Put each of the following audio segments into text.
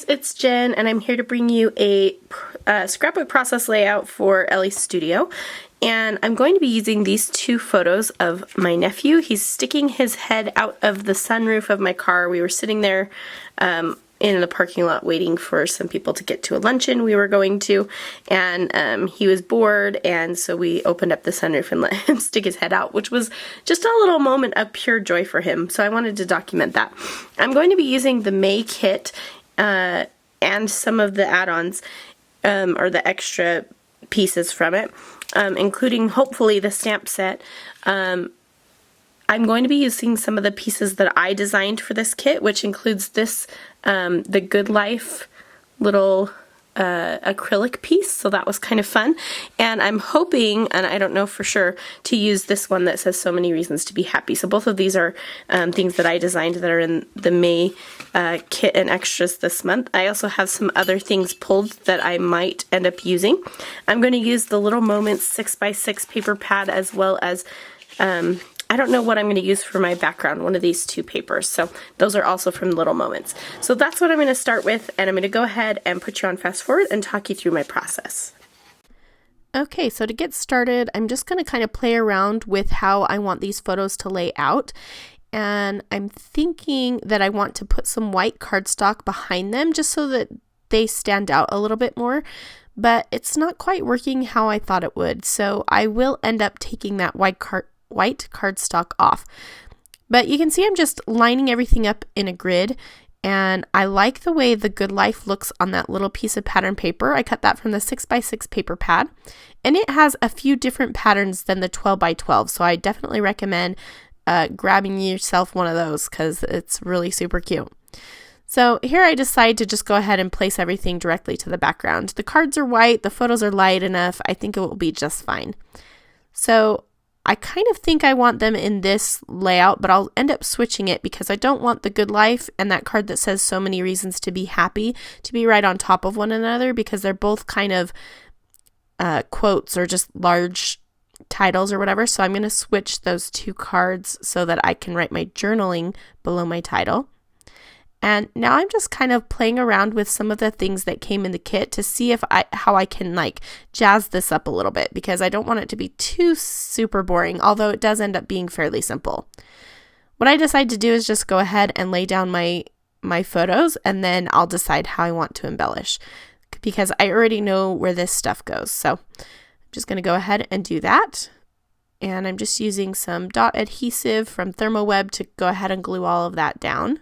guys, it's Jen, and I'm here to bring you a scrapbook process layout for Ellie's studio. And I'm going to be using these two photos of my nephew. He's sticking his head out of the sunroof of my car. We were sitting there in the parking lot waiting for some people to get to a luncheon we were going to, and he was bored, and so we opened up the sunroof and let him stick his head out, which was just a little moment of pure joy for him, so I wanted to document that. I'm going to be using the May kit and some of the add-ons or the extra pieces from it, including hopefully the stamp set. I'm going to be using some of the pieces that I designed for this kit, which includes this, the Good Life little acrylic piece, so that was kind of fun. And I'm hoping, and I don't know for sure, to use this one that says So Many Reasons to Be Happy. So both of these are things that I designed that are in the May kit and extras this month. I also have some other things pulled that I might end up using. I'm going to use the Little Moments 6x6 paper pad, as well as I don't know what I'm going to use for my background, one of these two papers. So those are also from Little Moments. So that's what I'm going to start with, and I'm going to go ahead and put you on fast forward and talk you through my process. Okay, so to get started, I'm just going to kind of play around with how I want these photos to lay out. And I'm thinking that I want to put some white cardstock behind them just so that they stand out a little bit more. But it's not quite working how I thought it would. So I will end up taking that white cardstock off. But you can see I'm just lining everything up in a grid, and I like the way the Good Life looks on that little piece of pattern paper. I cut that from the 6x6 paper pad, and it has a few different patterns than the 12x12, so I definitely recommend grabbing yourself one of those because it's really super cute. So here I decide to just go ahead and place everything directly to the background. The cards are white, the photos are light enough, I think it will be just fine. So I kind of think I want them in this layout, but I'll end up switching it because I don't want the Good Life and that card that says So Many Reasons to Be Happy to be right on top of one another, because they're both kind of quotes or just large titles or whatever. So I'm going to switch those two cards so that I can write my journaling below my title. And now I'm just kind of playing around with some of the things that came in the kit to see how I can like jazz this up a little bit, because I don't want it to be too super boring, although it does end up being fairly simple. What I decide to do is just go ahead and lay down my photos, and then I'll decide how I want to embellish, because I already know where this stuff goes. So I'm just going to go ahead and do that. And I'm just using some dot adhesive from ThermoWeb to go ahead and glue all of that down.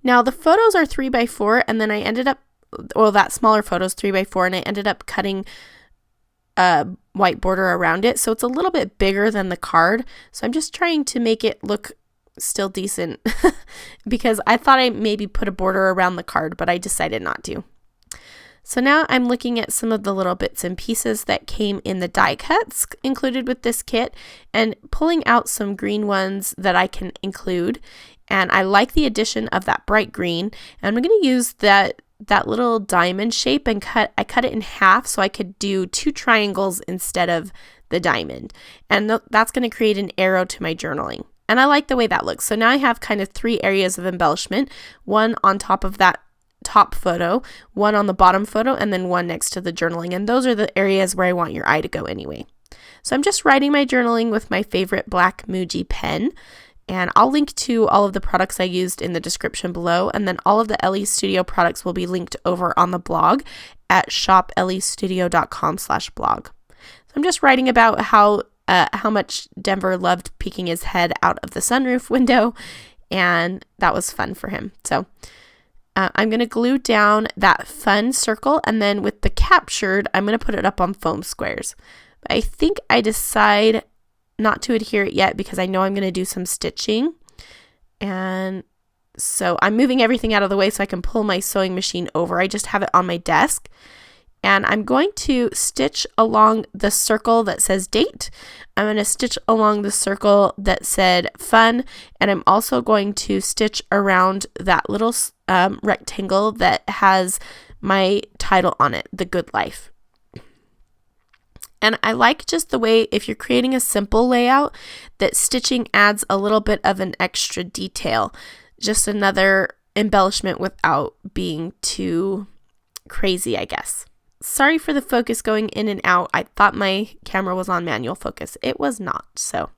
Now the photos are 3x4, and then I ended up, well, that smaller photo is 3x4, and I ended up cutting a white border around it, so it's a little bit bigger than the card. So I'm just trying to make it look still decent because I thought I maybe put a border around the card, but I decided not to. So now I'm looking at some of the little bits and pieces that came in the die cuts included with this kit and pulling out some green ones that I can include. And I like the addition of that bright green. And I'm going to use that little diamond shape and I cut it in half so I could do two triangles instead of the diamond. And that's going to create an arrow to my journaling. And I like the way that looks. So now I have kind of three areas of embellishment, one on top of that top photo, one on the bottom photo, and then one next to the journaling. And those are the areas where I want your eye to go anyway. So I'm just writing my journaling with my favorite black Muji pen. And I'll link to all of the products I used in the description below. And then all of the Elle Studio products will be linked over on the blog at shopellestudio.com/blog. So I'm just writing about how much Denver loved peeking his head out of the sunroof window. And that was fun for him. So I'm going to glue down that fun circle. And then with the captured, I'm going to put it up on foam squares. I think I decide not to adhere it yet because I know I'm going to do some stitching. And so I'm moving everything out of the way so I can pull my sewing machine over. I just have it on my desk. And I'm going to stitch along the circle that says date. I'm going to stitch along the circle that said fun. And I'm also going to stitch around that little rectangle that has my title on it, The Good Life. And I like just the way, if you're creating a simple layout, that stitching adds a little bit of an extra detail. Just another embellishment without being too crazy, I guess. Sorry for the focus going in and out. I thought my camera was on manual focus. It was not. So,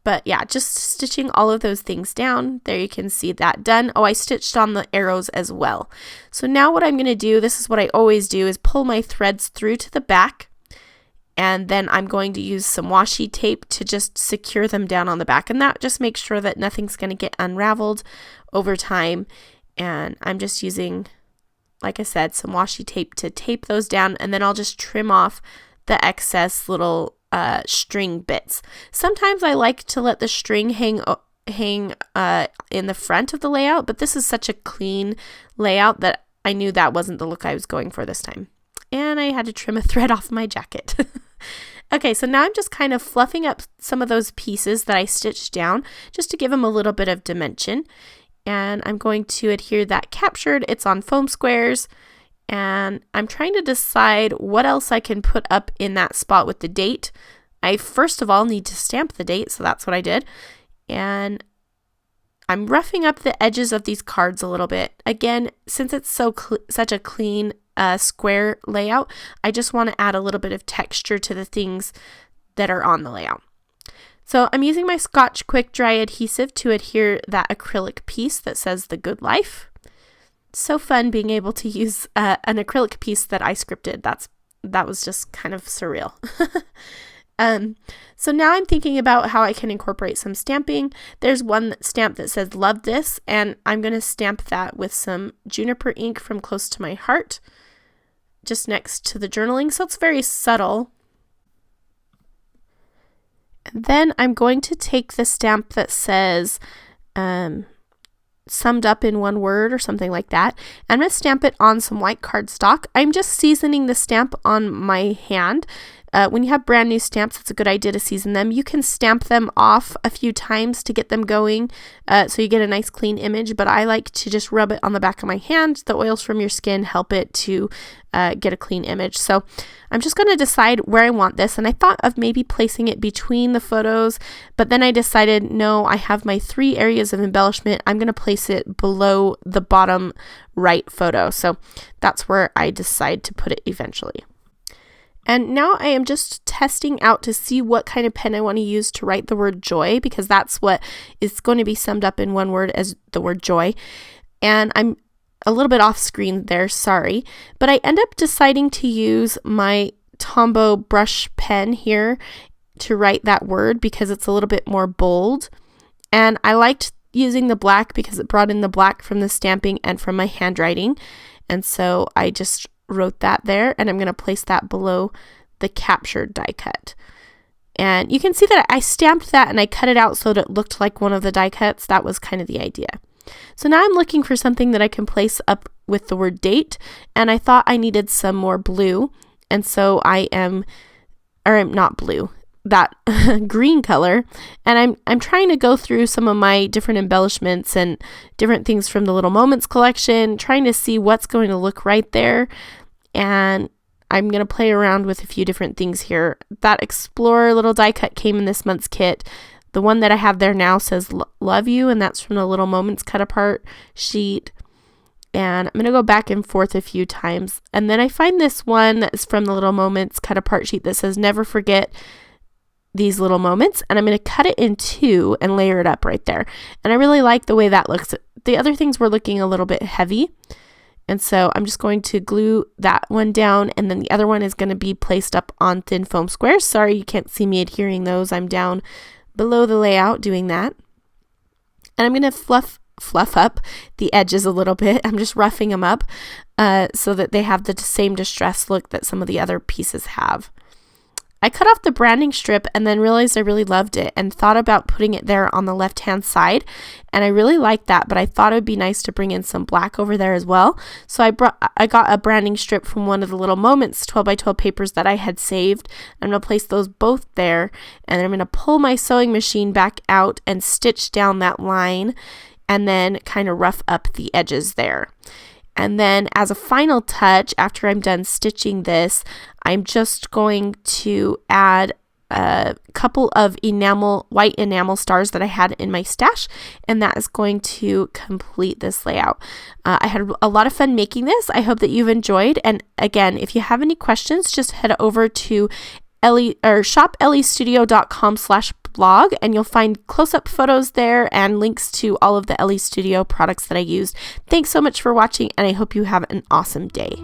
but yeah, just stitching all of those things down. There you can see that done. Oh, I stitched on the arrows as well. So now what I'm going to do, this is what I always do, is pull my threads through to the back. And then I'm going to use some washi tape to just secure them down on the back. And that just makes sure that nothing's going to get unraveled over time. And I'm just using, like I said, some washi tape to tape those down. And then I'll just trim off the excess little string bits. Sometimes I like to let the string hang in the front of the layout. But this is such a clean layout that I knew that wasn't the look I was going for this time. And I had to trim a thread off my jacket. Okay, so now I'm just kind of fluffing up some of those pieces that I stitched down just to give them a little bit of dimension. And I'm going to adhere that captured. It's on foam squares. And I'm trying to decide what else I can put up in that spot with the date. I first of all need to stamp the date, so that's what I did. And I'm roughing up the edges of these cards a little bit. Again, since it's such a clean square layout, I just want to add a little bit of texture to the things that are on the layout. So I'm using my Scotch Quick Dry adhesive to adhere that acrylic piece that says The Good Life. So fun being able to use an acrylic piece that I scripted. That was just kind of surreal. So now I'm thinking about how I can incorporate some stamping. There's one stamp that says Love This, and I'm going to stamp that with some juniper ink from Close to My Heart, just next to the journaling. So it's very subtle. And then I'm going to take the stamp that says summed up in one word or something like that. I'm going to stamp it on some white cardstock. I'm just seasoning the stamp on my hand. When you have brand new stamps, it's a good idea to season them. You can stamp them off a few times to get them going so you get a nice clean image, but I like to just rub it on the back of my hand. The oils from your skin help it to get a clean image. So I'm just going to decide where I want this, and I thought of maybe placing it between the photos, but then I decided, no, I have my 3 areas of embellishment. I'm going to place it below the bottom right photo. So that's where I decide to put it eventually. And now I am just testing out to see what kind of pen I want to use to write the word joy, because that's what is going to be summed up in one word as the word joy. And I'm a little bit off screen there, sorry. But I end up deciding to use my Tombow brush pen here to write that word because it's a little bit more bold. And I liked using the black because it brought in the black from the stamping and from my handwriting. And so I just wrote that there, and I'm going to place that below the captured die cut. And you can see that I stamped that and I cut it out so that it looked like one of the die cuts. That was kind of the idea. So now I'm looking for something that I can place up with the word date, and I thought I needed some more blue, and so I'm not blue, that green color, and I'm trying to go through some of my different embellishments and different things from the Little Moments collection, trying to see what's going to look right there. And I'm going to play around with a few different things here. That Explorer little die cut came in this month's kit. The one that I have there now says Love You, and that's from the Little Moments cut apart sheet. And I'm going to go back and forth a few times. And then I find this one that's from the Little Moments cut apart sheet that says Never Forget These Little Moments. And I'm going to cut it in 2 and layer it up right there. And I really like the way that looks. The other things were looking a little bit heavy. And so I'm just going to glue that one down, and then the other one is going to be placed up on thin foam squares. Sorry, you can't see me adhering those. I'm down below the layout doing that. And I'm going to fluff up the edges a little bit. I'm just roughing them up so that they have the same distressed look that some of the other pieces have. I cut off the branding strip and then realized I really loved it and thought about putting it there on the left-hand side. And I really liked that, but I thought it would be nice to bring in some black over there as well. So I got a branding strip from one of the Little Moments 12x12 papers that I had saved. I'm going to place those both there, and I'm going to pull my sewing machine back out and stitch down that line and then kind of rough up the edges there. And then as a final touch, after I'm done stitching this, I'm just going to add a couple of white enamel stars that I had in my stash, and that is going to complete this layout. I had a lot of fun making this. I hope that you've enjoyed, and again, if you have any questions, just head over to shopelliestudio.com/blog, and you'll find close-up photos there and links to all of the Elle Studio products that I used. Thanks so much for watching, and I hope you have an awesome day.